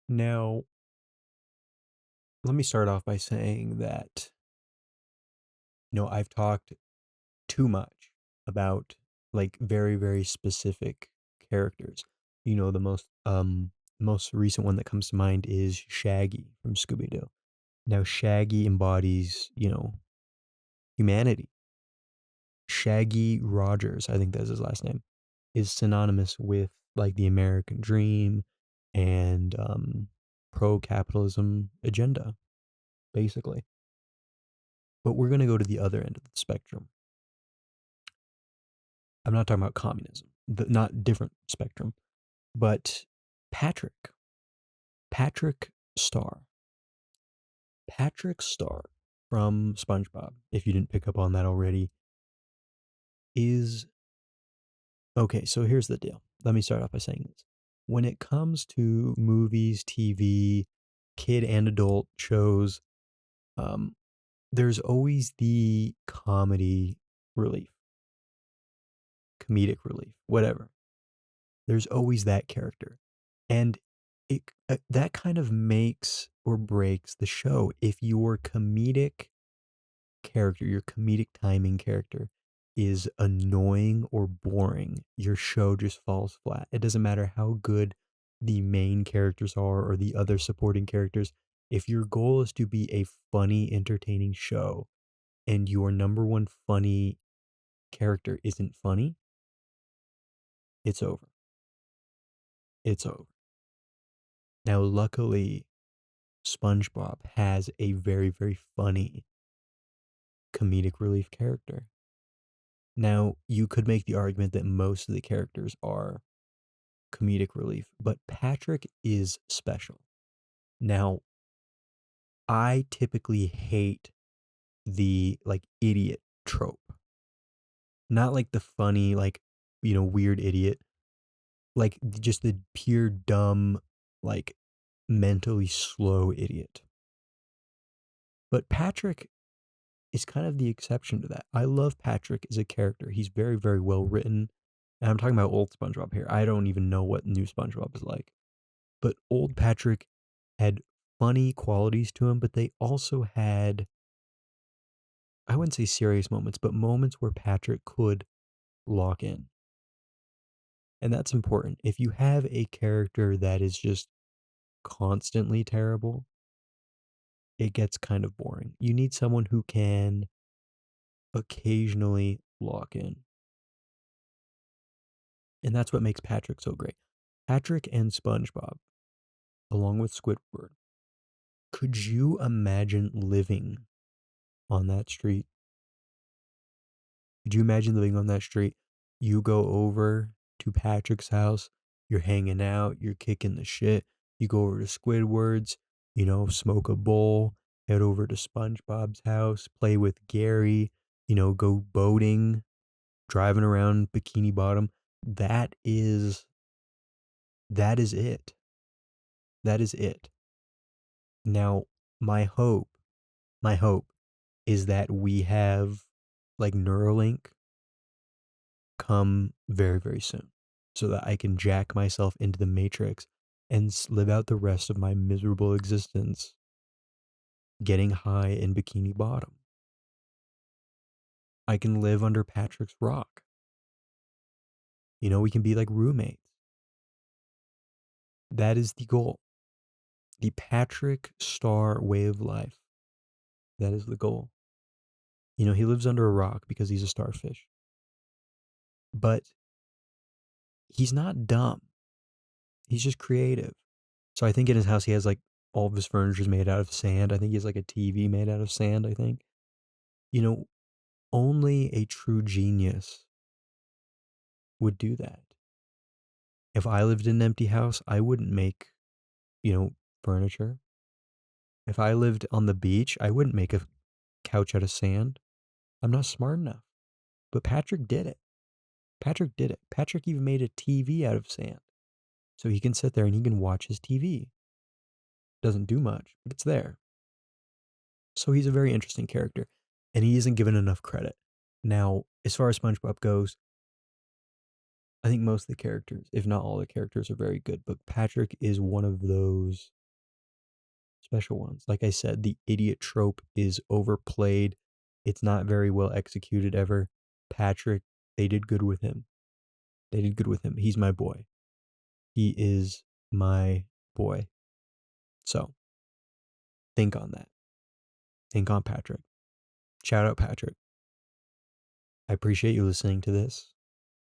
Now, let me start off by saying that, I've talked too much about like very, very specific characters. The most recent one that comes to mind is Shaggy from Scooby Doo. Now, Shaggy embodies, humanity. Shaggy Rogers, I think that's his last name, is synonymous with like the American dream and pro capitalism agenda, basically. But we're going to go to the other end of the spectrum. I'm not talking about communism, not different spectrum, but Patrick, Patrick Star, Patrick Star from SpongeBob, if you didn't pick up on that already, is okay. So here's the deal. Let me start off by saying this. When it comes to movies, TV, kid and adult shows, um, there's always the comedic relief, whatever. There's always that character. And that kind of makes or breaks the show. If your comedic character, your comedic timing character is annoying or boring, your show just falls flat. It doesn't matter how good the main characters are or the other supporting characters. If your goal is to be a funny, entertaining show and your number one funny character isn't funny, it's over. It's over. Now, luckily, SpongeBob has a very, very funny comedic relief character. Now, you could make the argument that most of the characters are comedic relief, but Patrick is special. Now, I typically hate the like idiot trope. Not like the funny, like, weird idiot, like just the pure dumb, like mentally slow idiot. But Patrick is kind of the exception to that. I love Patrick as a character. He's very, very well written. And I'm talking about old SpongeBob here. I don't even know what new SpongeBob is like. But old Patrick had funny qualities to him, but they also had, I wouldn't say serious moments, but moments where Patrick could lock in. And that's important. If you have a character that is just constantly terrible, it gets kind of boring. You need someone who can occasionally lock in. And that's what makes Patrick so great. Patrick and SpongeBob, along with Squidward, could you imagine living on that street? Could you imagine living on that street? You go over to Patrick's house, you're hanging out, you're kicking the shit. You go over to Squidward's, smoke a bowl, head over to SpongeBob's house, play with Gary, go boating, driving around Bikini Bottom. That is that is it. That is it. Now, my hope, my hope is that we have like Neuralink come very, very soon so that I can jack myself into the matrix and live out the rest of my miserable existence getting high in Bikini Bottom. I can live under Patrick's rock. We can be like roommates. That is the goal. The Patrick Star way of life. That is the goal. He lives under a rock because he's a starfish. But he's not dumb. He's just creative. So I think in his house he has like all of his furniture is made out of sand. I think he has like a TV made out of sand, I think. You know, only a true genius would do that. If I lived in an empty house, I wouldn't make, furniture. If I lived on the beach, I wouldn't make a couch out of sand. I'm not smart enough. But Patrick did it. Patrick did it. Patrick even made a TV out of sand. So he can sit there and he can watch his TV. Doesn't do much, but it's there. So he's a very interesting character, and he isn't given enough credit. Now, as far as SpongeBob goes, I think most of the characters, if not all the characters, are very good, but Patrick is one of those special ones. Like I said, the idiot trope is overplayed. It's not very well executed ever. Patrick, they did good with him. They did good with him. He's my boy. He is my boy. So think on that. Think on Patrick. Shout out Patrick. I appreciate you listening to this,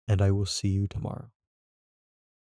and I will see you tomorrow.